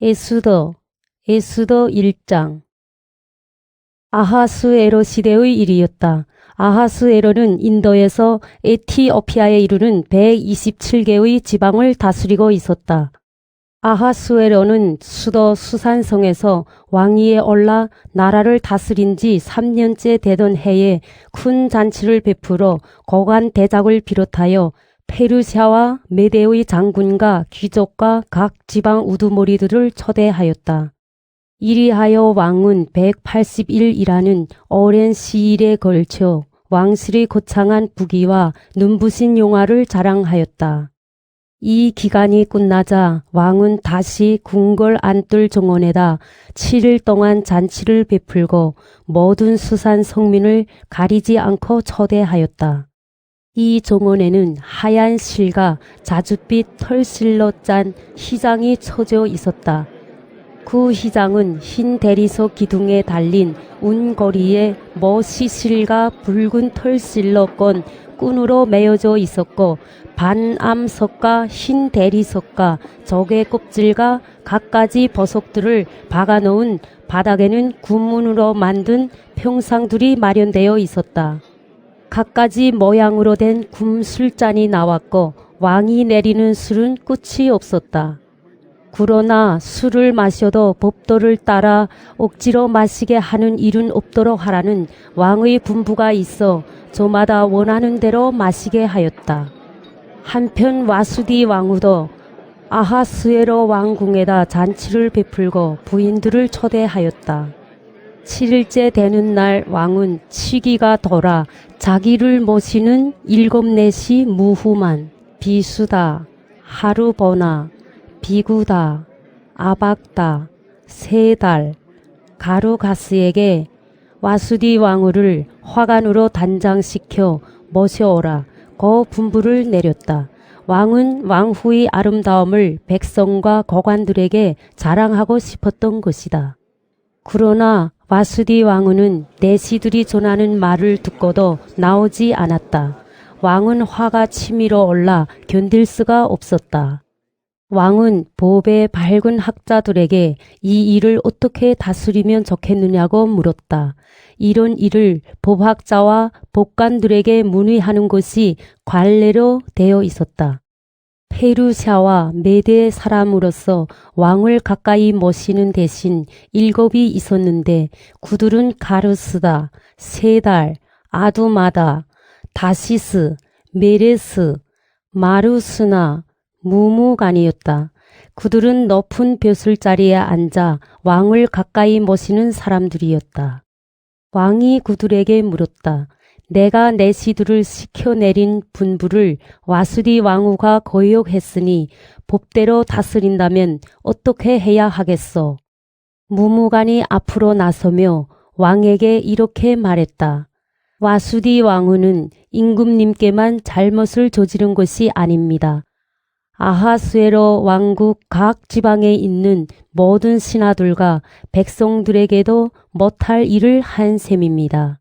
에스더 1장. 아하스에로 시대의 일이었다. 아하스에로는 인도에서 에티오피아에 이르는 127개의 지방을 다스리고 있었다. 아하스에로는 수도 수산성에서 왕위에 올라 나라를 다스린 지 3년째 되던 해에 큰 잔치를 베풀어 고관 대작을 비롯하여 페르시아와 메대의 장군과 귀족과 각 지방 우두머리들을 초대하였다. 이리하여 왕은 180일이라는 오랜 시일에 걸쳐 왕실의 거창한 부귀와 눈부신 용화를 자랑하였다. 이 기간이 끝나자 왕은 다시 궁궐 안뜰 정원에다 7일 동안 잔치를 베풀고 모든 수산 성민을 가리지 않고 초대하였다. 이 정원에는 하얀 실과 자줏빛 털실로 짠 휘장이 쳐져 있었다. 그 휘장은 흰 대리석 기둥에 달린 운거리에 머시실과 붉은 털실로 건 끈으로 매어져 있었고, 반암석과 흰 대리석과 조개 껍질과 갖가지 버석들을 박아놓은 바닥에는 구문으로 만든 평상들이 마련되어 있었다. 갖가지 모양으로 된 금술잔이 나왔고 왕이 내리는 술은 끝이 없었다. 그러나 술을 마셔도 법도를 따라 억지로 마시게 하는 일은 없도록 하라는 왕의 분부가 있어 저마다 원하는 대로 마시게 하였다. 한편 와수디 왕후도 아하스에로 왕궁에다 잔치를 베풀고 부인들을 초대하였다. 7일째 되는 날 왕은 치기가 돌아 자기를 모시는 7-4시 무후만, 비수다, 하루보나, 비구다, 아박다, 세달, 가루가스에게 와수디 왕후를 화관으로 단장시켜 모셔오라 고 분부를 내렸다. 왕은 왕후의 아름다움을 백성과 고관들에게 자랑하고 싶었던 것이다. 그러나 와수디 왕후는 내시들이 전하는 말을 듣고도 나오지 않았다. 왕은 화가 치밀어 올라 견딜 수가 없었다. 왕은 법의 밝은 학자들에게 이 일을 어떻게 다스리면 좋겠느냐고 물었다. 이런 일을 법학자와 법관들에게 문의하는 것이 관례로 되어 있었다. 페르시아와 메대 사람으로서 왕을 가까이 모시는 대신 7이 있었는데 그들은 가르스다, 세달, 아두마다, 다시스, 메레스, 마루스나 무무간이었다. 그들은 높은 벼슬자리에 앉아 왕을 가까이 모시는 사람들이었다. 왕이 그들에게 물었다. 내가 내시들을 시켜내린 분부를 와수디 왕후가 거역했으니 법대로 다스린다면 어떻게 해야 하겠소? 무무간이 앞으로 나서며 왕에게 이렇게 말했다. 와수디 왕후는 임금님께만 잘못을 저지른 것이 아닙니다. 아하스에로 왕국 각 지방에 있는 모든 신하들과 백성들에게도 못할 일을 한 셈입니다.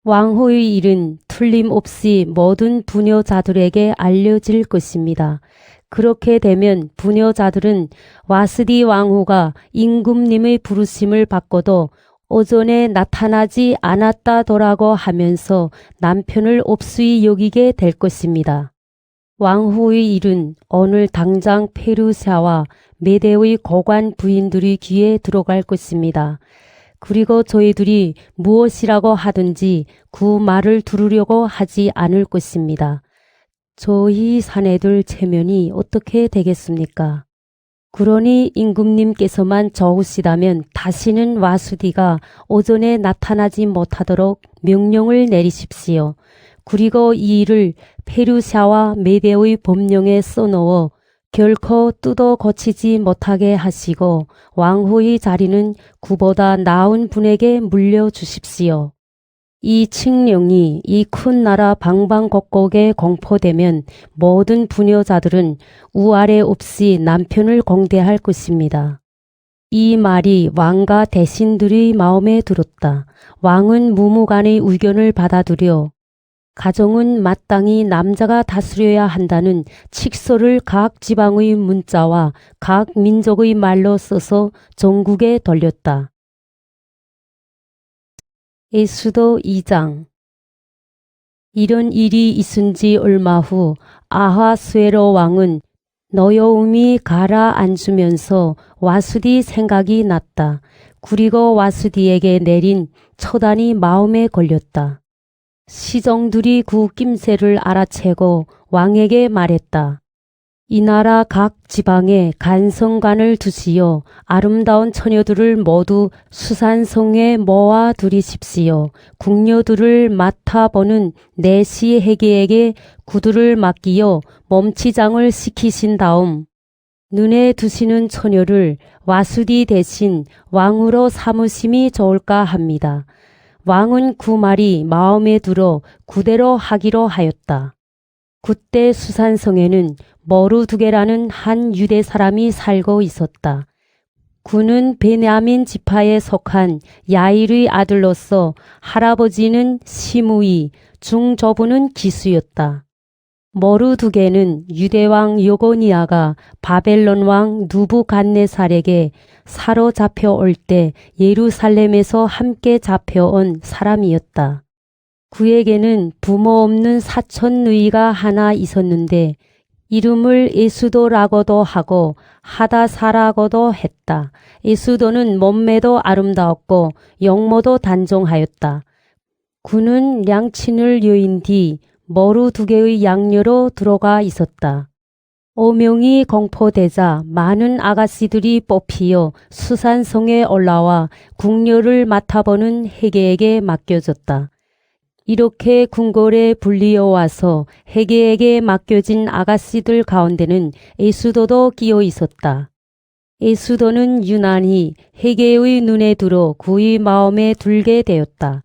왕후의 일은 틀림없이 모든 부녀자들에게 알려질 것입니다. 그렇게 되면 부녀자들은 와스디 왕후가 임금님의 부르심을 받고도 오전에 나타나지 않았다더라고 하면서 남편을 없이 여기게 될 것입니다. 왕후의 일은 오늘 당장 페르시아와 메대의 고관 부인들의 귀에 들어갈 것입니다. 그리고 저희들이 무엇이라고 하든지 그 말을 들으려고 하지 않을 것입니다. 저희 사내들 체면이 어떻게 되겠습니까? 그러니 임금님께서만 좋으시다면 다시는 와수디가 오전에 나타나지 못하도록 명령을 내리십시오. 그리고 이 일을 페르시아와 메대의 법령에 써놓어 결코 뜯어 고치지 못하게 하시고 왕후의 자리는 그보다 나은 분에게 물려주십시오. 이 칙령이 이 큰 나라 방방곡곡에 공포되면 모든 부녀자들은 우아래 없이 남편을 공대할 것입니다. 이 말이 왕과 대신들의 마음에 들었다. 왕은 무무간의 의견을 받아들여 가정은 마땅히 남자가 다스려야 한다는 칙서를 각 지방의 문자와 각 민족의 말로 써서 전국에 돌렸다. 에스더 2장. 이런 일이 있은 지 얼마 후 아하스웨로 왕은 너여움이 가라앉으면서 와수디 생각이 났다. 그리고 와수디에게 내린 처단이 마음에 걸렸다. 시정들이 그 낌새를 알아채고 왕에게 말했다. 이 나라 각 지방에 간성관을 두시어 아름다운 처녀들을 모두 수산성에 모아 두리십시오. 궁녀들을 맡아보는 내시 해계에게 구두를 맡기어 몸치장을 시키신 다음 눈에 두시는 처녀를 와수디 대신 왕으로 삼으심이 좋을까 합니다. 왕은 그 말이 마음에 들어 그대로 하기로 하였다. 그때 수산성에는 머루두게라는 한 유대 사람이 살고 있었다. 그는 베냐민 지파에 속한 야일의 아들로서 할아버지는 시므이, 중저부는 기수였다. 머루두게는 유대왕 여고니아가 바벨론 왕 누부갓네살에게 사로잡혀올 때 예루살렘에서 함께 잡혀온 사람이었다. 그에게는 부모 없는 사촌 누이가 하나 있었는데 이름을 에스도라고도 하고 하다사라고도 했다. 에스도는 몸매도 아름다웠고 영모도 단정하였다. 그는 양친을 여인 뒤 머루두게의 양녀로 들어가 있었다. 오명이 공포되자 많은 아가씨들이 뽑히어 수산성에 올라와 궁녀를 맡아보는 해계에게 맡겨졌다. 이렇게 궁궐에 불리어와서 해계에게 맡겨진 아가씨들 가운데는 에스도도 끼어 있었다. 에스도는 유난히 해계의 눈에 들어 그의 마음에 들게 되었다.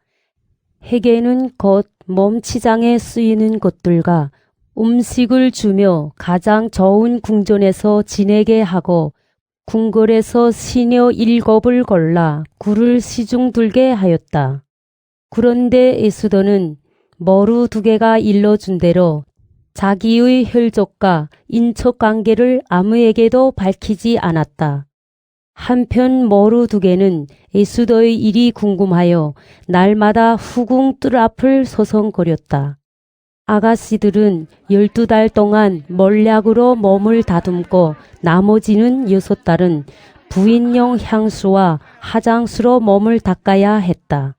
해계는 곧 몸치장에 쓰이는 것들과 음식을 주며 가장 좋은 궁전에서 지내게 하고 궁궐에서 시녀 7을 골라 그를 시중 들게 하였다. 그런데 에스더는 머루두게가 일러준 대로 자기의 혈족과 인척관계를 아무에게도 밝히지 않았다. 한편 머루두게는 에스더의 일이 궁금하여 날마다 후궁 뜰 앞을 서성거렸다. 아가씨들은 12달 동안 몰약으로 몸을 다듬고 나머지는 6달은 부인용 향수와 화장수로 몸을 닦아야 했다.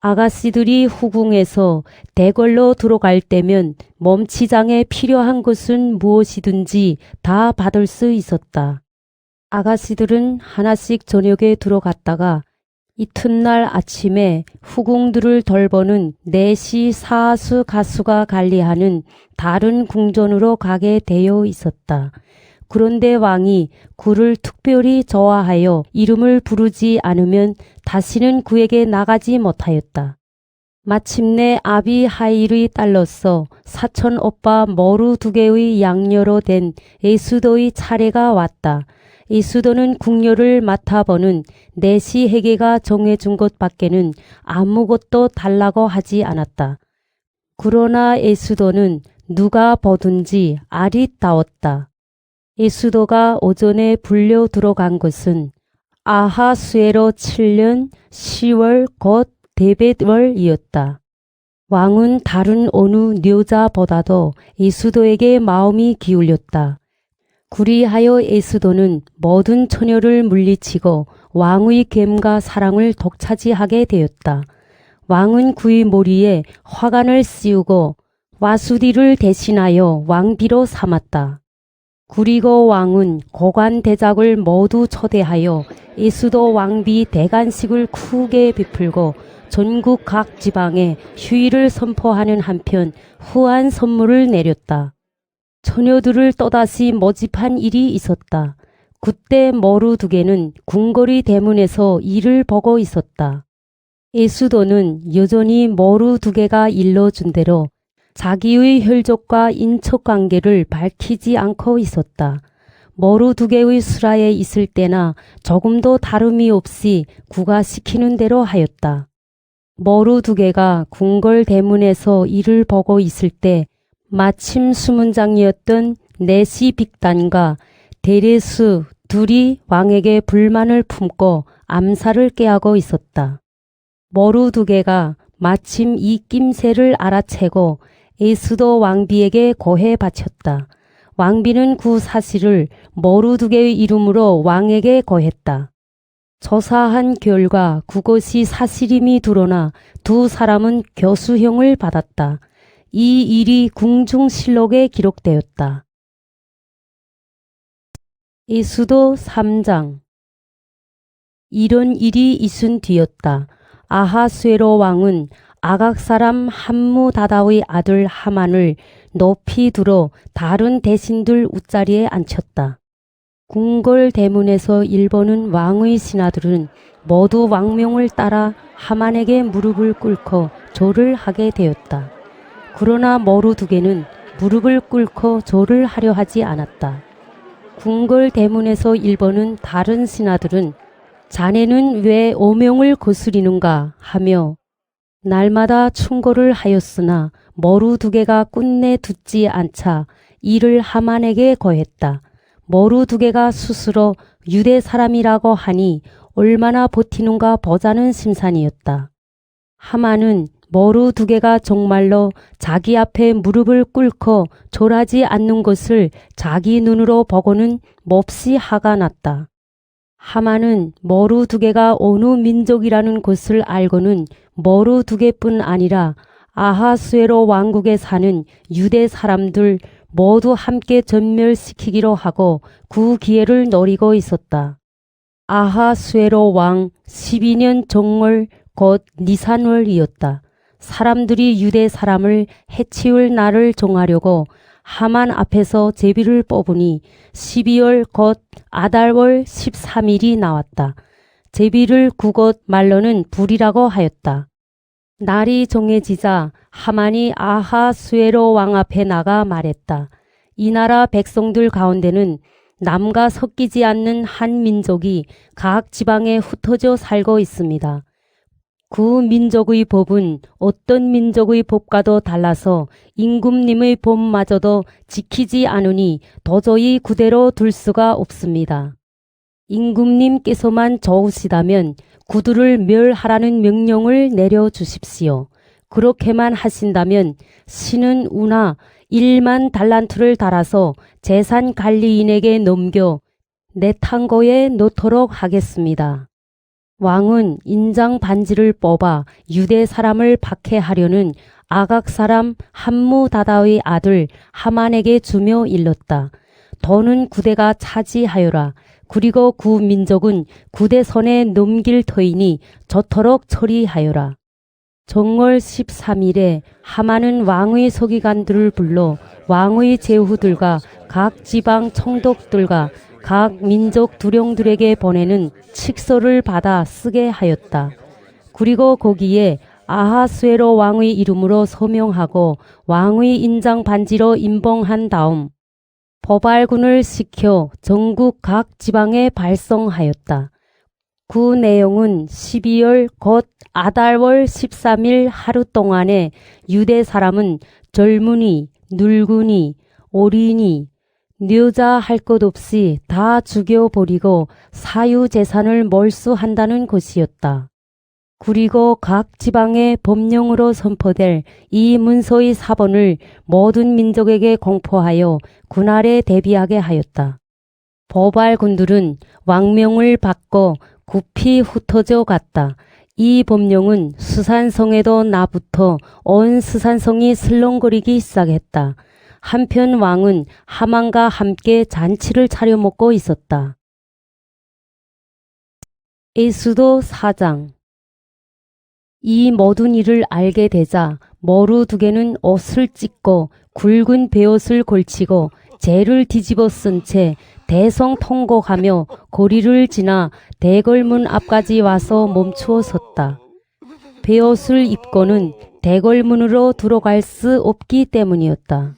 아가씨들이 후궁에서 대궐로 들어갈 때면 몸치장에 필요한 것은 무엇이든지 다 받을 수 있었다. 아가씨들은 하나씩 저녁에 들어갔다가 이튿날 아침에 후궁들을 돌보는 내시 사하수 가수가 관리하는 다른 궁전으로 가게 되어 있었다. 그런데 왕이 그를 특별히 좋아하여 이름을 부르지 않으면 다시는 그에게 나가지 못하였다. 마침내 아비하일의 딸로서 사촌 오빠 머루두게의 양녀로 된 에스더의 차례가 왔다. 에스더는 궁녀를 맡아보는 내시 해계가 정해준 것밖에는 아무것도 달라고 하지 않았다. 그러나 에스더는 누가 보든지 아릿다웠다. 에스더가 오전에 불려 들어간 것은 아하수에로 7년 10월 곧 데벳월이었다. 왕은 다른 어느 여자보다도 에스더에게 마음이 기울였다. 그리하여 에스더는 모든 처녀를 물리치고 왕의 겜과 사랑을 독차지하게 되었다. 왕은 그의 머리에 화관을 씌우고 와수디를 대신하여 왕비로 삼았다. 그리고 왕은 고관 대작을 모두 초대하여 에스더 왕비 대관식을 크게 베풀고 전국 각 지방에 휴일을 선포하는 한편 후한 선물을 내렸다. 처녀들을 또다시 모집한 일이 있었다. 그때 머루두게는 궁궐의 대문에서 일을 보고 있었다. 에스더는 여전히 머루두게가 일러준 대로 자기의 혈족과 인척관계를 밝히지 않고 있었다. 머루두게의 수라에 있을 때나 조금도 다름이 없이 그가 시키는 대로 하였다. 머루두개가 궁궐 대문에서 이를 보고 있을 때 마침 수문장이었던 내시빅단과 데레스 둘이 왕에게 불만을 품고 암살을 꾀하고 있었다. 머루두개가 마침 이 낌새를 알아채고 에스더 왕비에게 고해 바쳤다. 왕비는 그 사실을 머루두개의 이름으로 왕에게 고했다. 조사한 결과 그것이 사실임이 드러나 두 사람은 교수형을 받았다. 이 일이 궁중실록에 기록되었다. 에스더 3장. 이런 일이 있은 뒤였다. 아하수에로 왕은 아각 사람 함무다다의 아들 하만을 높이 들어 다른 대신들 웃자리에 앉혔다. 궁궐 대문에서 일보는 왕의 신하들은 모두 왕명을 따라 하만에게 무릎을 꿇고 절을 하게 되었다. 그러나 머루두개는 무릎을 꿇고 절을 하려 하지 않았다. 궁궐 대문에서 일보는 다른 신하들은 자네는 왜 오명을 거스리는가 하며 날마다 충고를 하였으나 머루두개가 끝내 듣지 않자 이를 하만에게 고했다. 머루두개가 스스로 유대 사람이라고 하니 얼마나 버티는가 보자는 심산이었다. 하만은 머루두개가 정말로 자기 앞에 무릎을 꿇고 절하지 않는 것을 자기 눈으로 보고는 몹시 화가 났다. 하만은 머루두개가 어느 민족이라는 것을 알고는 머루두개뿐 아니라 아하수에로 왕국에 사는 유대 사람들 모두 함께 전멸시키기로 하고 그 기회를 노리고 있었다. 아하수에로 왕 12년 정월 곧 니산월이었다. 사람들이 유대 사람을 해치울 날을 정하려고 하만 앞에서 제비를 뽑으니 12월 곧 아달월 13일이 나왔다. 제비를 그곳 말로는 불이라고 하였다. 날이 정해지자 하만이 아하수에로 왕 앞에 나가 말했다. 이 나라 백성들 가운데는 남과 섞이지 않는 한 민족이 각 지방에 흩어져 살고 있습니다. 그 민족의 법은 어떤 민족의 법과도 달라서 임금님의 법마저도 지키지 않으니 도저히 그대로 둘 수가 없습니다. 임금님께서만 좋으시다면 그들을 멸하라는 명령을 내려주십시오. 그렇게만 하신다면 신은 우나 1만 달란트를 달아서 재산 관리인에게 넘겨 내 탕고에 넣도록 하겠습니다. 왕은 인장 반지를 뽑아 유대 사람을 박해하려는 아각 사람 함무다다의 아들 하만에게 주며 일렀다. 더는 구대가 차지하여라. 그리고 그 민족은 구대 손에 넘길 터이니 저토록 처리하여라. 정월 13일에 하만은 왕의 서기관들을 불러 왕의 제후들과 각 지방 총독들과 각 민족 두령들에게 보내는 칙서를 받아 쓰게 하였다. 그리고 거기에 아하수에로 왕의 이름으로 서명하고 왕의 인장 반지로 임봉한 다음 보발군을 시켜 전국 각 지방에 발송하였다. 그 내용은 12월 곧 아달월 13일 하루 동안에 유대 사람은 젊은이, 늙은이, 어린이, 녀자 할 것 없이 다 죽여버리고 사유재산을 몰수한다는 것이었다. 그리고 각 지방의 법령으로 선포될 이 문서의 사본을 모든 민족에게 공포하여 그날에 대비하게 하였다. 보발군들은 왕명을 받고 급히 흩어져 갔다. 이 법령은 스산성에도 나부터 온 스산성이 슬렁거리기 시작했다. 한편 왕은 하만과 함께 잔치를 차려 먹고 있었다. 에스더 4장. 이 모든 일을 알게 되자 머루두개는 옷을 찢고 굵은 베옷을 걸치고 재를 뒤집어 쓴 채 대성통곡하며 거리를 지나 대궐문 앞까지 와서 멈추어 섰다. 베옷을 입고는 대궐문으로 들어갈 수 없기 때문이었다.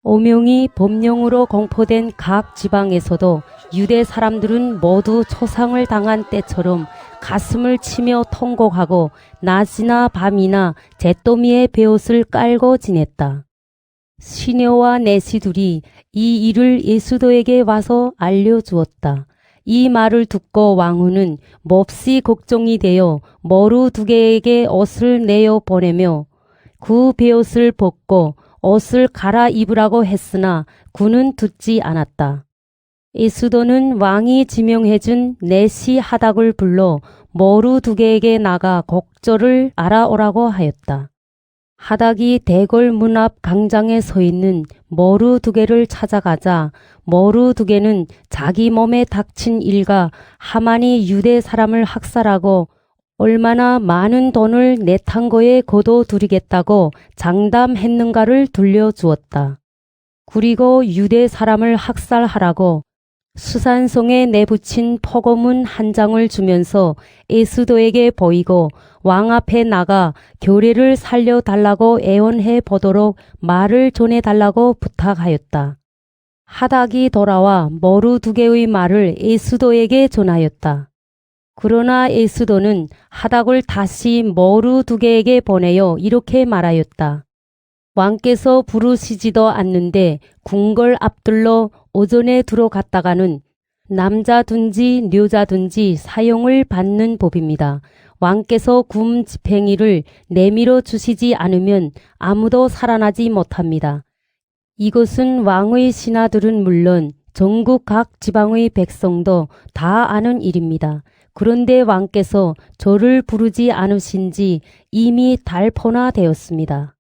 오명이 법령으로 공포된 각 지방에서도 유대 사람들은 모두 초상을 당한 때처럼 가슴을 치며 통곡하고 낮이나 밤이나 잿더미에 베옷을 깔고 지냈다. 시녀와 내시 둘이 이 일을 예수도에게 와서 알려주었다. 이 말을 듣고 왕후는 몹시 걱정이 되어 머루두개에게 옷을 내어 보내며 그 베옷을 벗고 옷을 갈아입으라고 했으나 그는 듣지 않았다. 예수도는 왕이 지명해준 내시 하닥을 불러 머루두개에게 나가 곡절을 알아오라고 하였다. 하닥이 대궐 문 앞 광장에 서 있는 머루두개를 찾아가자 머루두개는 자기 몸에 닥친 일과 하만이 유대 사람을 학살하고 얼마나 많은 돈을 내탄거에 거둬들이겠다고 장담했는가를 들려주었다. 그리고 유대 사람을 학살하라고 수산성에 내붙인 포고문 한 장을 주면서 에스더에게 보이고 왕 앞에 나가 교례를 살려달라고 애원해 보도록 말을 전해달라고 부탁하였다. 하닥이 돌아와 머루두개의 말을 에스더에게 전하였다. 그러나 에스더는 하닥을 다시 머루두개에게 보내어 이렇게 말하였다. 왕께서 부르시지도 않는데 궁궐 앞들로 오전에 들어갔다가는 남자든지 여자든지 사형을 받는 법입니다. 왕께서 금 집행이를 내밀어 주시지 않으면 아무도 살아나지 못합니다. 이것은 왕의 신하들은 물론 전국 각 지방의 백성도 다 아는 일입니다. 그런데 왕께서 저를 부르지 않으신지 이미 달포나 되었습니다.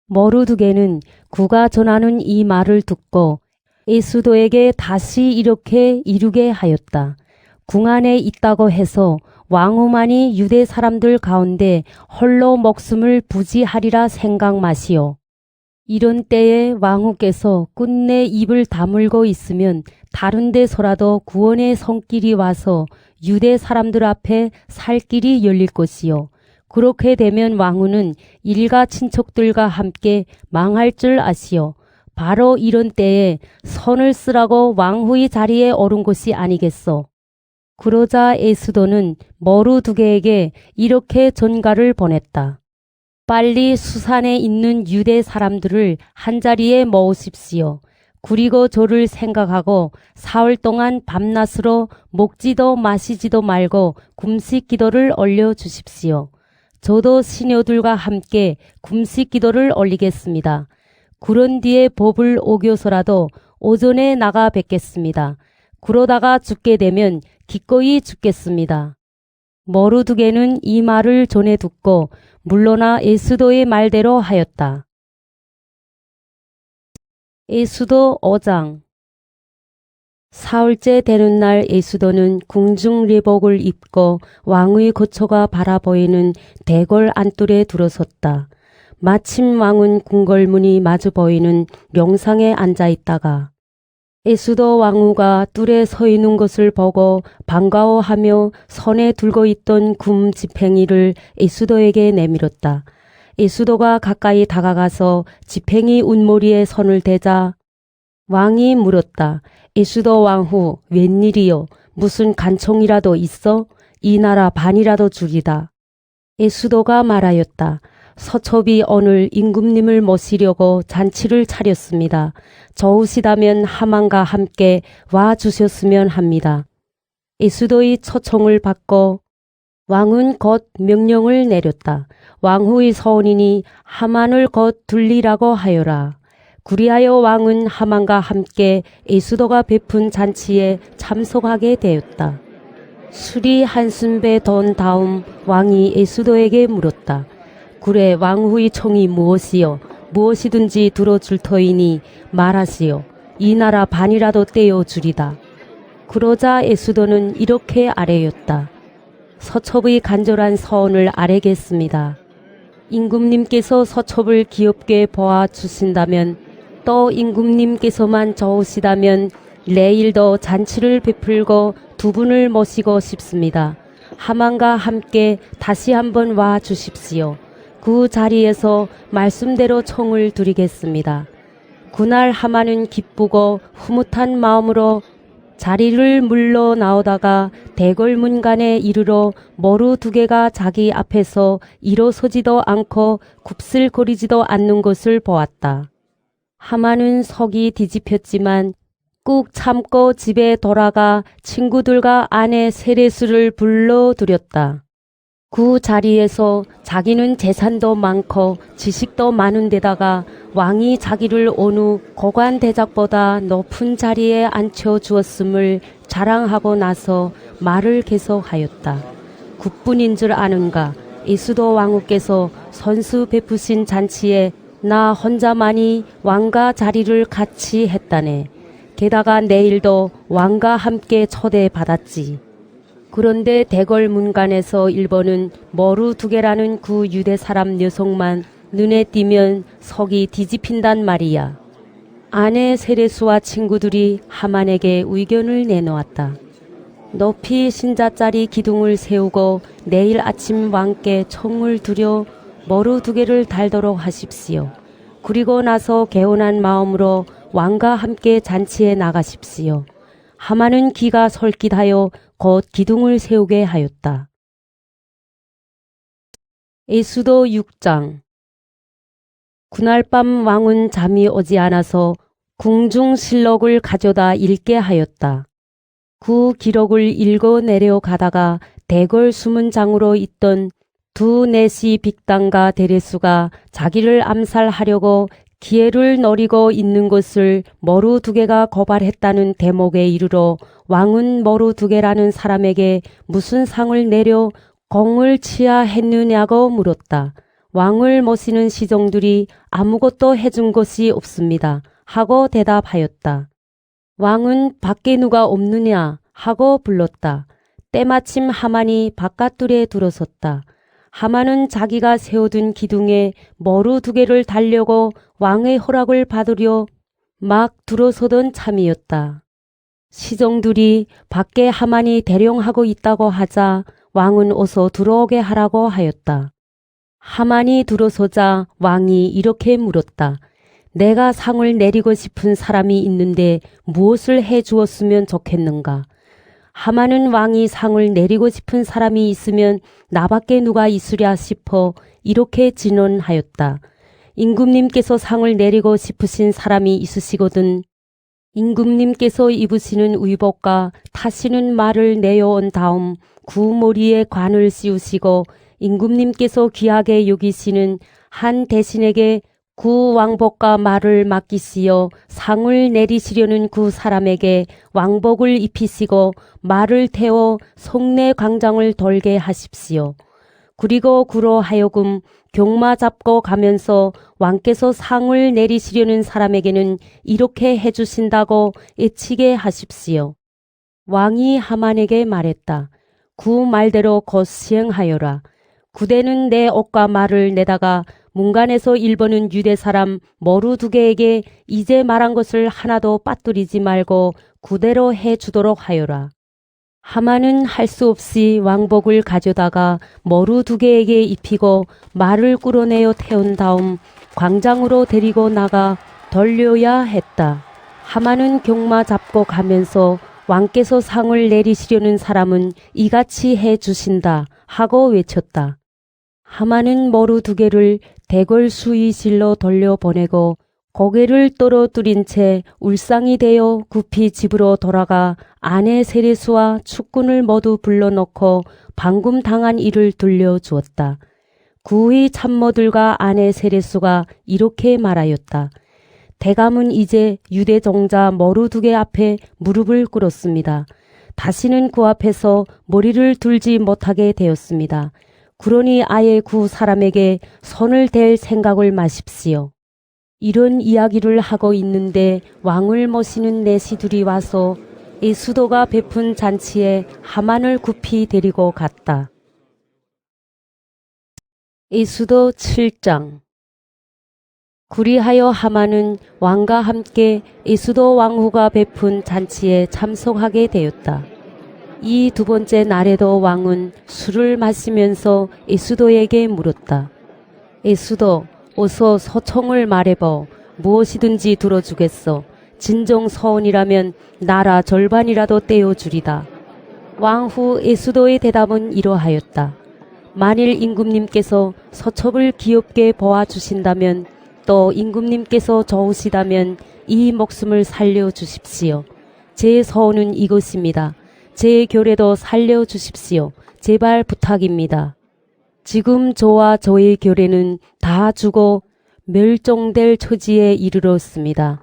머루두개는 그가 전하는 이 말을 듣고 에스더에게 다시 이렇게 이르게 하였다. 궁 안에 있다고 해서 왕후만이 유대 사람들 가운데 홀로 목숨을 부지하리라 생각 마시오. 이런 때에 왕후께서 끝내 입을 다물고 있으면 다른 데서라도 구원의 손길이 와서 유대 사람들 앞에 살 길이 열릴 것이요. 그렇게 되면 왕후는 일가 친척들과 함께 망할 줄 아시오. 바로 이런 때에 선을 쓰라고 왕후의 자리에 오른 것이 아니겠소. 그러자 에스더는 머루두개에게 이렇게 전가를 보냈다. 빨리 수산에 있는 유대 사람들을 한자리에 모으십시오. 그리고 저를 생각하고 사흘 동안 밤낮으로 먹지도 마시지도 말고 금식 기도를 올려주십시오. 저도 시녀들과 함께 금식 기도를 올리겠습니다. 그런 뒤에 법을 어겨서라도 오전에 나가 뵙겠습니다. 그러다가 죽게 되면 기꺼이 죽겠습니다. 머루두개는 이 말을 전해 듣고 물러나 에스더의 말대로 하였다. 에스더 5장. 사흘째 되는 날 에스더는 궁중례복을 입고 왕의 거처가 바라보이는 대궐 안뜰에 들어섰다. 마침 왕은 궁궐문이 마주 보이는 명상에 앉아 있다가 에스더 왕후가 뜰에 서 있는 것을 보고 반가워하며 손에 들고 있던 금 지팽이를 에스더에게 내밀었다. 에스더가 가까이 다가가서 지팽이 운머리에 손을 대자 왕이 물었다. 에스더 왕후, 웬일이요? 무슨 간청이라도 있어? 이 나라 반이라도 주리다. 에스더가 말하였다. 서첩이 오늘 임금님을 모시려고 잔치를 차렸습니다. 좋으시다면 하만과 함께 와주셨으면 합니다. 에스더의 초청을 받고 왕은 곧 명령을 내렸다. 왕후의 서원이니 하만을 곧 들리라고 하여라. 그리하여 왕은 하만과 함께 에스더가 베푼 잔치에 참석하게 되었다. 술이 한순배 돈 다음 왕이 에스더에게 물었다. 그래, 왕후의 청이 무엇이요? 무엇이든지 들어줄 터이니 말하시오. 이 나라 반이라도 떼어주리다. 그러자 에스더는 이렇게 아뢰었다. 서첩의 간절한 서원을 아뢰겠습니다. 임금님께서 서첩을 귀엽게 보아주신다면 또 임금님께서만 좋으시다면 내일도 잔치를 베풀고 두 분을 모시고 싶습니다. 하만과 함께 다시 한번 와 주십시오. 그 자리에서 말씀대로 청을 드리겠습니다. 그날 하만은 기쁘고 흐뭇한 마음으로 자리를 물러 나오다가 대궐문간에 이르러 머루 두 개가 자기 앞에서 일어서지도 않고 굽슬거리지도 않는 것을 보았다. 하만은 속이 뒤집혔지만 꾹 참고 집에 돌아가 친구들과 아내 세레스를 불러들였다. 그 자리에서 자기는 재산도 많고 지식도 많은 데다가 왕이 자기를 어느 고관 대작보다 높은 자리에 앉혀 주었음을 자랑하고 나서 말을 계속하였다. 국분인 줄 아는가? 이수도 왕후께서 선수 베푸신 잔치에 나 혼자만이 왕과 자리를 같이 했다네. 게다가 내일도 왕과 함께 초대받았지. 그런데 대궐문간에서 일본은 머루 두 개라는 그 유대 사람 녀석만 눈에 띄면 속이 뒤집힌단 말이야. 아내 세레스와 친구들이 하만에게 의견을 내놓았다. 높이 신자짜리 기둥을 세우고 내일 아침 왕께 청을 드려 머루 두 개를 달도록 하십시오. 그리고 나서 개운한 마음으로 왕과 함께 잔치에 나가십시오. 하만은 기가 솔깃하여 곧 기둥을 세우게 하였다. 에스더 6장. 그날 밤 왕은 잠이 오지 않아서 궁중실록을 가져다 읽게 하였다. 그 기록을 읽어 내려가다가 대궐 수문장으로 있던 두 내시 빅당과 데레수가 자기를 암살하려고 기회를 노리고 있는 것을 머루 두 개가 고발했다는 대목에 이르러 왕은 머루 두 개라는 사람에게 무슨 상을 내려 공을 치하했느냐고 물었다. 왕을 모시는 시종들이 아무것도 해준 것이 없습니다. 하고 대답하였다. 왕은 밖에 누가 없느냐 하고 불렀다. 때마침 하만이 바깥둘에 들어섰다. 하만은 자기가 세워둔 기둥에 머루 두 개를 달려고 왕의 허락을 받으려 막 들어서던 참이었다. 시종들이 밖에 하만이 대령하고 있다고 하자 왕은 어서 들어오게 하라고 하였다. 하만이 들어서자 왕이 이렇게 물었다. 내가 상을 내리고 싶은 사람이 있는데 무엇을 해 주었으면 좋겠는가? 하만은 왕이 상을 내리고 싶은 사람이 있으면 나밖에 누가 있으랴 싶어 이렇게 진언하였다. 임금님께서 상을 내리고 싶으신 사람이 있으시거든 임금님께서 입으시는 의복과 타시는 말을 내어온 다음 구머리에 관을 씌우시고 임금님께서 귀하게 여기시는 한 대신에게 구 왕복과 말을 맡기시어 상을 내리시려는 그 사람에게 왕복을 입히시고 말을 태워 송내 광장을 돌게 하십시오. 그리고 그로 하여금 경마 잡고 가면서 왕께서 상을 내리시려는 사람에게는 이렇게 해주신다고 애치게 하십시오. 왕이 하만에게 말했다. 그 말대로 곧 시행하여라. 구대는 내 옷과 말을 내다가 문간에서 일본은 유대 사람 머루 두 개에게 이제 말한 것을 하나도 빠뜨리지 말고 구대로 해 주도록 하여라. 하만은 할 수 없이 왕복을 가져다가 머루 두 개에게 입히고 말을 끌어내어 태운 다음 광장으로 데리고 나가 돌려야 했다. 하만은 경마 잡고 가면서 왕께서 상을 내리시려는 사람은 이같이 해 주신다 하고 외쳤다. 하만은 머루 두 개를 대궐 수의실로 돌려보내고 고개를 떨어뜨린 채 울상이 되어 급히 집으로 돌아가 아내 세레스와 축군을 모두 불러놓고 방금 당한 일을 들려주었다. 구의 참모들과 아내 세레스가 이렇게 말하였다. 대감은 이제 유대 종자 머루 두 개 앞에 무릎을 꿇었습니다. 다시는 그 앞에서 머리를 들지 못하게 되었습니다. 그러니 아예 그 사람에게 손을 댈 생각을 마십시오. 이런 이야기를 하고 있는데 왕을 모시는 내시들이 와서 에스더가 베푼 잔치에 하만을 급히 데리고 갔다. 에스더 7장. 그리하여 하만은 왕과 함께 에스더 왕후가 베푼 잔치에 참석하게 되었다. 이 두 번째 날에도 왕은 술을 마시면서 에스더에게 물었다. 에스더, 어서 소총을 말해보. 무엇이든지 들어주겠어. 진정 서원이라면 나라 절반이라도 떼어주리다. 왕후 에수도의 대답은 이러하였다. 만일 임금님께서 서첩을 귀엽게 보아주신다면 또 임금님께서 좋으시다면 이 목숨을 살려주십시오. 제 서원은 이것입니다. 제 교례도 살려주십시오. 제발 부탁입니다. 지금 저와 저의 교례는 다 죽어 멸종될 처지에 이르렀습니다.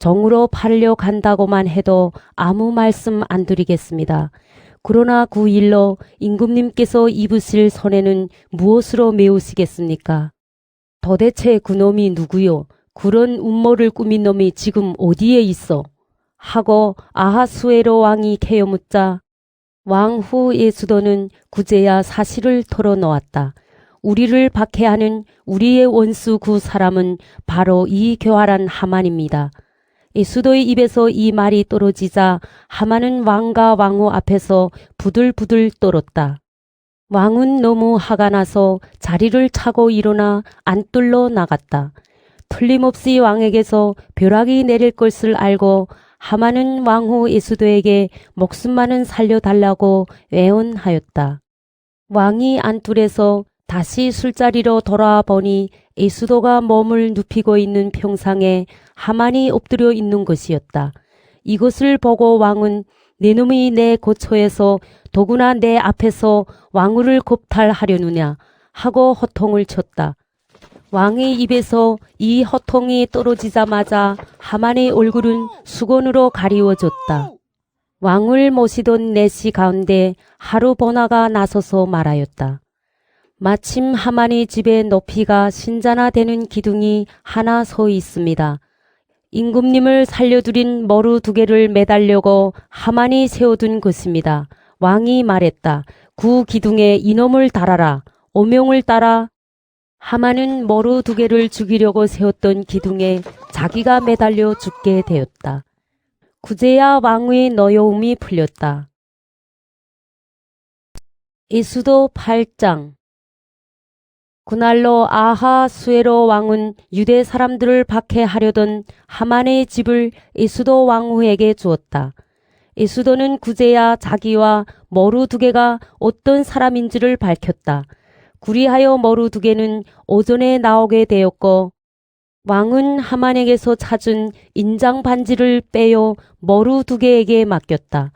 정으로 팔려 간다고만 해도 아무 말씀 안 드리겠습니다. 그러나 그 일로 임금님께서 입으실 손해는 무엇으로 메우시겠습니까? 도대체 그놈이 누구요? 그런 음모를 꾸민 놈이 지금 어디에 있어? 하고 아하수에로 왕이 캐여묻자 왕후 예수도는 그제야 사실을 털어놓았다. 우리를 박해하는 우리의 원수 그 사람은 바로 이 교활한 하만입니다. 예수도의 입에서 이 말이 떨어지자 하만은 왕과 왕후 앞에서 부들부들 떨었다. 왕은 너무 화가 나서 자리를 차고 일어나 안뜰로 나갔다. 틀림없이 왕에게서 벼락이 내릴 것을 알고 하만은 왕후 예수도에게 목숨만은 살려달라고 애원하였다. 왕이 안뜰에서 다시 술자리로 돌아와 보니 예수도가 몸을 눕히고 있는 평상에 하만이 엎드려 있는 것이었다. 이것을 보고 왕은 내 놈이 내 고초에서 더구나 내 앞에서 왕후를 겁탈하려느냐 하고 호통을 쳤다. 왕의 입에서 이 호통이 떨어지자마자 하만의 얼굴은 수건으로 가리워졌다. 왕을 모시던 내시 가운데 하루 보나가 나서서 말하였다. 마침 하만의 집에 높이가 신자나 되는 기둥이 하나 서 있습니다. 임금님을 살려두린 머루 2개를 매달려고 하만이 세워둔 것입니다. 왕이 말했다. 그 기둥에 이놈을 달아라. 오명을 따라 하만은 머루 2개를 죽이려고 세웠던 기둥에 자기가 매달려 죽게 되었다. 그제야 왕의 노여움이 풀렸다. 예수도 8장. 그날로 아하수에로 왕은 유대 사람들을 박해하려던 하만의 집을 예수도 왕후에게 주었다. 예수도는 그제야 자기와 머루 2개가 어떤 사람인지를 밝혔다. 그리하여 머루 2개는 오전에 나오게 되었고 왕은 하만에게서 찾은 인장 반지를 빼어 머루 2개에게 맡겼다.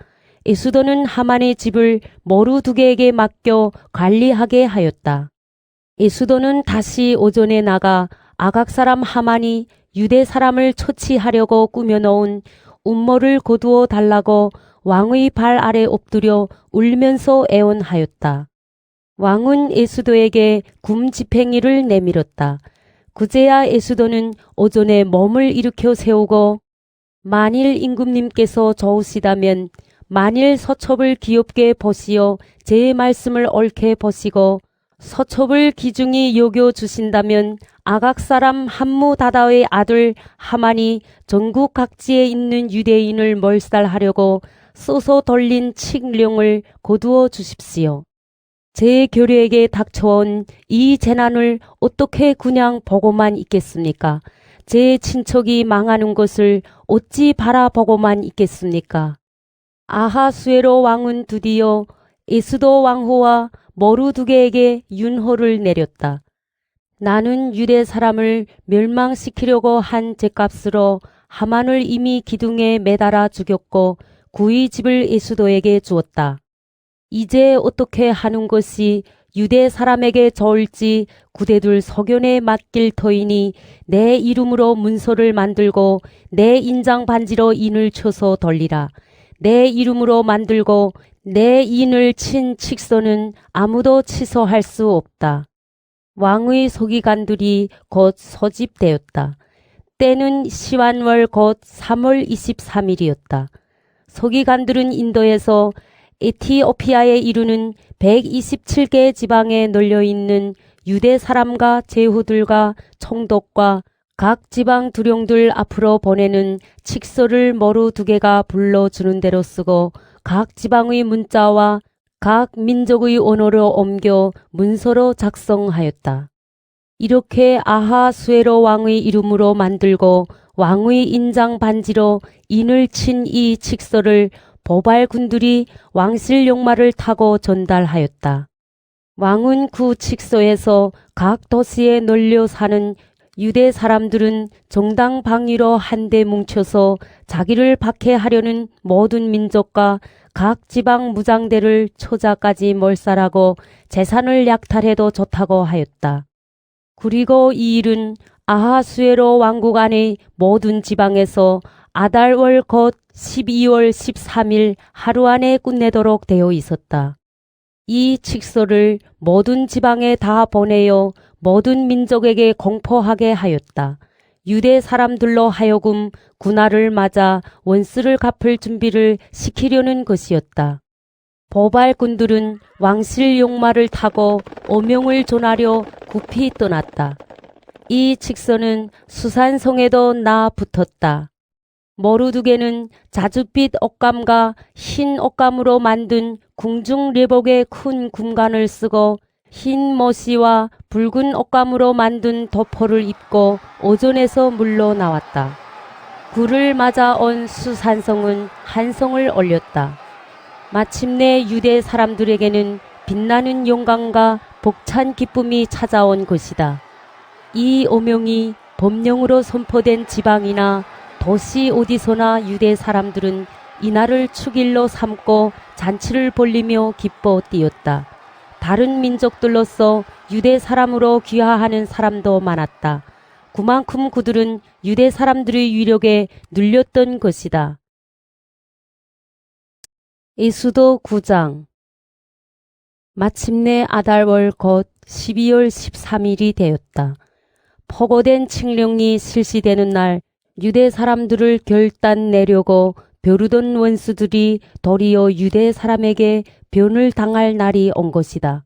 예수도는 하만의 집을 머루 2개에게 맡겨 관리하게 하였다. 예수도는 다시 오전에 나가 아각 사람 하만이 유대 사람을 처치하려고 꾸며놓은 음모를 거두어 달라고 왕의 발 아래 엎드려 울면서 애원하였다. 왕은 예수도에게 굼집행이를 내밀었다. 그제야 예수도는 오전에 몸을 일으켜 세우고 만일 임금님께서 좋으시다면 만일 서첩을 귀엽게 보시어 제 말씀을 옳게 보시고 서첩을 기중히 여겨 주신다면 아각 사람 함무다다의 아들 하만이 전국 각지에 있는 유대인을 몰살하려고 써서 돌린 칙령을 거두어 주십시오. 제 교류에게 닥쳐온 이 재난을 어떻게 그냥 보고만 있겠습니까? 제 친척이 망하는 것을 어찌 바라보고만 있겠습니까? 아하수에로 왕은 드디어 예수도 왕후와 머루 2개에게 윤호를 내렸다. 나는 유대 사람을 멸망시키려고 한 죄값으로 하만을 이미 기둥에 매달아 죽였고 그의 집을 예수도에게 주었다. 이제 어떻게 하는 것이 유대 사람에게 좋을지 구대둘 소견에 맡길 터이니 내 이름으로 문서를 만들고 내 인장 반지로 인을 쳐서 돌리라. 내 이름으로 만들고 내 인을 친 칙서는 아무도 취소할 수 없다. 왕의 서기관들이 곧 소집되었다. 때는 시완월 곧 3월 23일이었다. 서기관들은 인도에서 에티오피아에 이르는 127개 지방에 널려있는 유대 사람과 제후들과 총독과 각 지방 두령들 앞으로 보내는 칙서를 머루 2개가 불러주는 대로 쓰고 각 지방의 문자와 각 민족의 언어로 옮겨 문서로 작성하였다. 이렇게 아하수에로 왕의 이름으로 만들고 왕의 인장 반지로 인을 친 이 칙서를 보발 군들이 왕실 용마를 타고 전달하였다. 왕은 그 칙서에서 각 도시에 널려 사는 유대 사람들은 정당 방위로 한데 뭉쳐서 자기를 박해하려는 모든 민족과 각 지방 무장대를 초자까지 몰살하고 재산을 약탈해도 좋다고 하였다. 그리고 이 일은 아하수에로 왕국 안의 모든 지방에서 아달월 곧 12월 13일 하루 안에 끝내도록 되어 있었다. 이 칙서를 모든 지방에 다 보내어 모든 민족에게 공포하게 하였다. 유대 사람들로 하여금 군날을 맞아 원수를 갚을 준비를 시키려는 것이었다. 보발군들은 왕실 용마를 타고 오명을 전하려 급히 떠났다. 이 칙서는 수산성에도 나 붙었다. 머루두개는 자줏빛 옷감과 흰 옷감으로 만든 궁중레복의 큰 군관을 쓰고 흰 머시와 붉은 옷감으로 만든 도포를 입고 오전에서 물러나왔다. 굴을 맞아 온 수산성은 한성을 올렸다. 마침내 유대 사람들에게는 빛나는 영광과 벅찬 기쁨이 찾아온 것이다. 이 오명이 법령으로 선포된 지방이나 도시 어디서나 유대 사람들은 이날을 축일로 삼고 잔치를 벌리며 기뻐 뛰었다. 다른 민족들로서 유대 사람으로 귀화하는 사람도 많았다. 그만큼 그들은 유대 사람들의 위력에 눌렸던 것이다. 에스더 9장. 마침내 아달월 곧 12월 13일이 되었다. 포고된 칙령이 실시되는 날 유대 사람들을 결단 내려고 벼르던 원수들이 도리어 유대 사람에게 변을 당할 날이 온 것이다.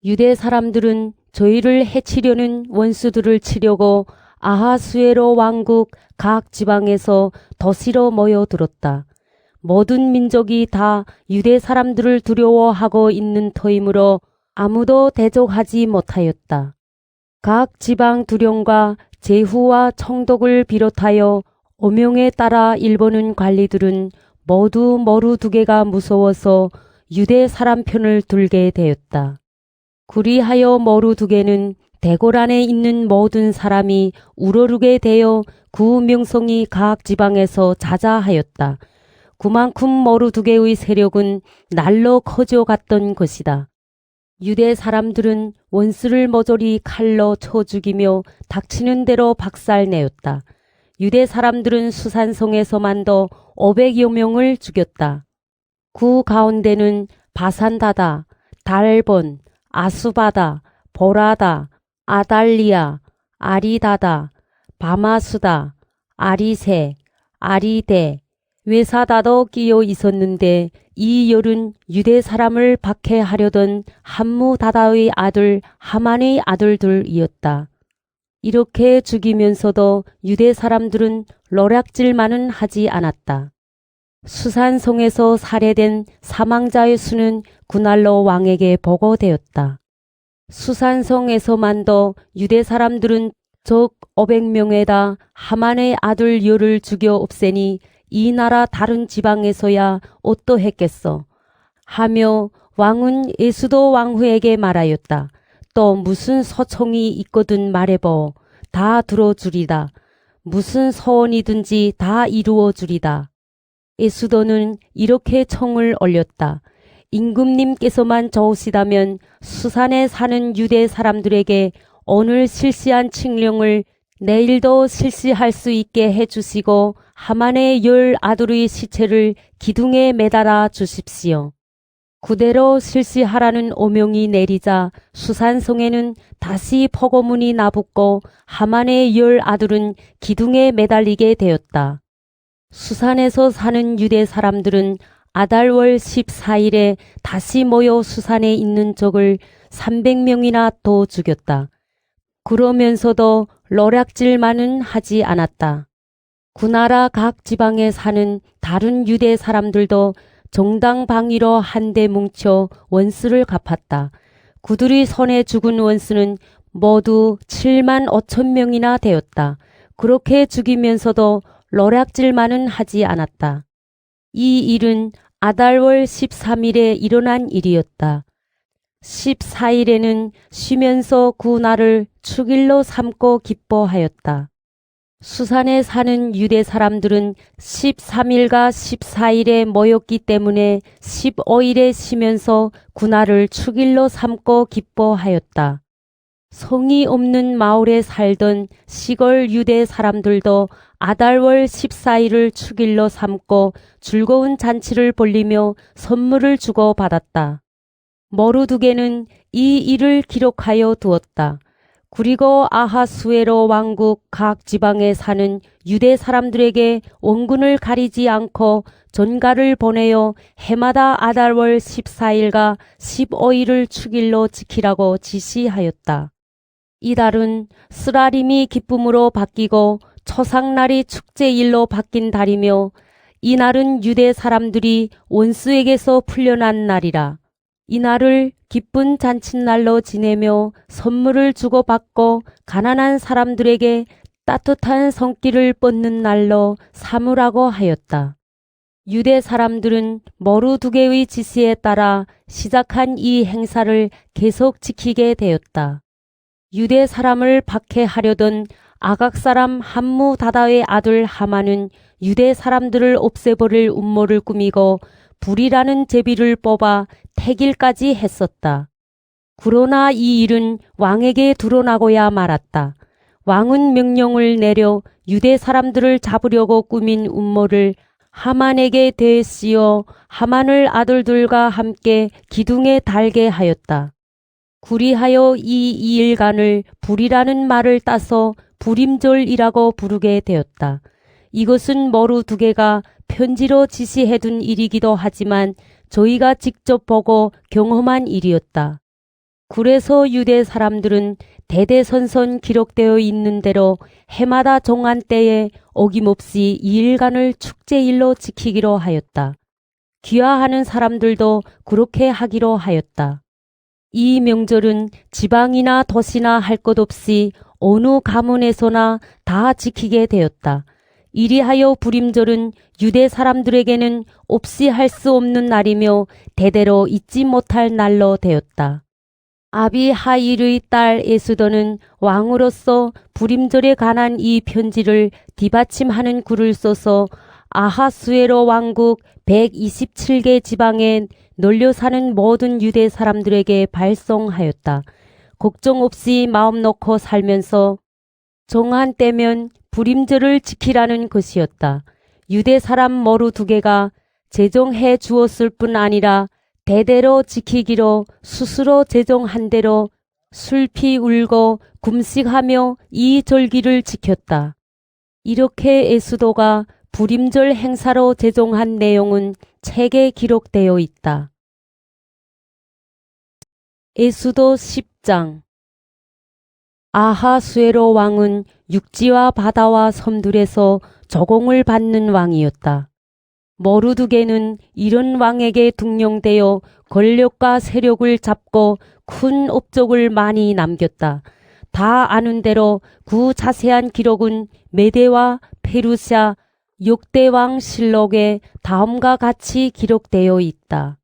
유대 사람들은 저희를 해치려는 원수들을 치려고 아하수에로 왕국 각 지방에서 도시로 모여들었다. 모든 민족이 다 유대 사람들을 두려워하고 있는 터이므로 아무도 대적하지 못하였다. 각 지방 두령과 제후와 총독을 비롯하여 오명에 따라 일본은 관리들은 모두 머루두개가 무서워서 유대 사람 편을 들게 되었다. 그리하여 머루두개는 대궐 안에 있는 모든 사람이 우러르게 되어 그 명성이 각 지방에서 자자하였다. 그만큼 머루두개의 세력은 날로 커져갔던 것이다. 유대 사람들은 원수를 모조리 칼로 쳐 죽이며 닥치는 대로 박살내었다. 유대 사람들은 수산성에서만도 500여 명을 죽였다. 그 가운데는 바산다다, 달본, 아수바다, 보라다, 아달리아, 아리다다, 바마수다, 아리세, 아리데, 외사다도 끼어 있었는데 이 열은 유대 사람을 박해하려던 함무다다의 아들 하만의 아들들이었다. 이렇게 죽이면서도 유대 사람들은 노략질만은 하지 않았다. 수산성에서 살해된 사망자의 수는 그날로 왕에게 보고되었다. 수산성에서만도 유대 사람들은 적 500명에다 하만의 아들 열을 죽여 없애니 이 나라 다른 지방에서야 어떠했겠어 하며 왕은 에스더 왕후에게 말하였다. 또 무슨 서청이 있거든 말해보. 다 들어주리다. 무슨 소원이든지 다 이루어 주리다. 에스더는 이렇게 청을 올렸다. 임금님께서만 좋으시다면 수산에 사는 유대 사람들에게 오늘 실시한 칙령을 내일도 실시할 수 있게 해주시고 하만의 10 아들의 시체를 기둥에 매달아 주십시오. 그대로 실시하라는 오명이 내리자 수산성에는 다시 포고문이 나붙고 하만의 10 아들은 기둥에 매달리게 되었다. 수산에서 사는 유대 사람들은 아달월 14일에 다시 모여 수산에 있는 적을 300명이나 더 죽였다. 그러면서도 노략질만은 하지 않았다. 그 나라 각 지방에 사는 다른 유대 사람들도 정당 방위로 한데 뭉쳐 원수를 갚았다. 그들이 손에 죽은 원수는 모두 7만 5천 명이나 되었다. 그렇게 죽이면서도 노략질만은 하지 않았다. 이 일은 아달월 13일에 일어난 일이었다. 14일에는 쉬면서 그 날을 축일로 삼고 기뻐하였다. 수산에 사는 유대 사람들은 13일과 14일에 모였기 때문에 15일에 쉬면서 그 날을 축일로 삼고 기뻐하였다. 성이 없는 마을에 살던 시골 유대 사람들도 아달월 14일을 축일로 삼고 즐거운 잔치를 벌리며 선물을 주고 받았다. 머루두개는 이 일을 기록하여 두었다. 그리고 아하수에로 왕국 각 지방에 사는 유대 사람들에게 원군을 가리지 않고 전가를 보내어 해마다 아달월 14일과 15일을 축일로 지키라고 지시하였다. 이달은 스라림이 기쁨으로 바뀌고 초상날이 축제일로 바뀐 달이며 이날은 유대 사람들이 원수에게서 풀려난 날이라. 이날을 기쁜 잔칫날로 지내며 선물을 주고받고 가난한 사람들에게 따뜻한 손길을 뻗는 날로 삼으라고 하였다. 유대 사람들은 머루두개의 지시에 따라 시작한 이 행사를 계속 지키게 되었다. 유대 사람을 박해하려던 아각 사람 함무다다의 아들 하만은 유대 사람들을 없애버릴 음모를 꾸미고 불이라는 제비를 뽑아 태길까지 했었다. 그러나 이 일은 왕에게 드러나고야 말았다. 왕은 명령을 내려 유대 사람들을 잡으려고 꾸민 음모를 하만에게 대씌워 하만을 아들들과 함께 기둥에 달게 하였다. 그리하여 이 2일간을 불이라는 말을 따서 불임절이라고 부르게 되었다. 이것은 머루두개가 편지로 지시해둔 일이기도 하지만 저희가 직접 보고 경험한 일이었다. 그래서 유대 사람들은 대대선선 기록되어 있는 대로 해마다 정한 때에 어김없이 2일간을 축제일로 지키기로 하였다. 귀화하는 사람들도 그렇게 하기로 하였다. 이 명절은 지방이나 도시나 할 것 없이 어느 가문에서나 다 지키게 되었다. 이리하여 불임절은 유대 사람들에게는 없이 할 수 없는 날이며 대대로 잊지 못할 날로 되었다. 아비하일의 딸 에스더는 왕으로서 불임절에 관한 이 편지를 뒷받침하는 글을 써서 아하수에로 왕국 127개 지방에 널려 사는 모든 유대 사람들에게 발송하였다. 걱정 없이 마음 놓고 살면서 정한 때면 불임절을 지키라는 것이었다. 유대 사람 머루두개가 제정해 주었을 뿐 아니라 대대로 지키기로 스스로 제정한 대로 슬피 울고 금식하며 이 절기를 지켰다. 이렇게 에스더가 불임절 행사로 제정한 내용은 책에 기록되어 있다. 에스더 10장. 아하수에로 왕은 육지와 바다와 섬들에서 조공을 받는 왕이었다. 머루두개는 이런 왕에게 등용되어 권력과 세력을 잡고 큰 업적을 많이 남겼다. 다 아는 대로 그 자세한 기록은 메대와 페르시아 역대왕 실록에 다음과 같이 기록되어 있다.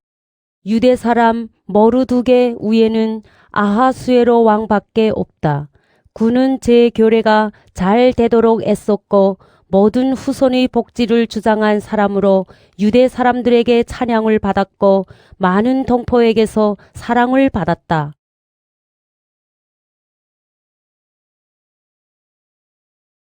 유대 사람 머루두개 위에는 아하수에로 왕밖에 없다. 그는 제 교례가 잘 되도록 애썼고 모든 후손의 복지를 주장한 사람으로 유대 사람들에게 찬양을 받았고 많은 동포에게서 사랑을 받았다.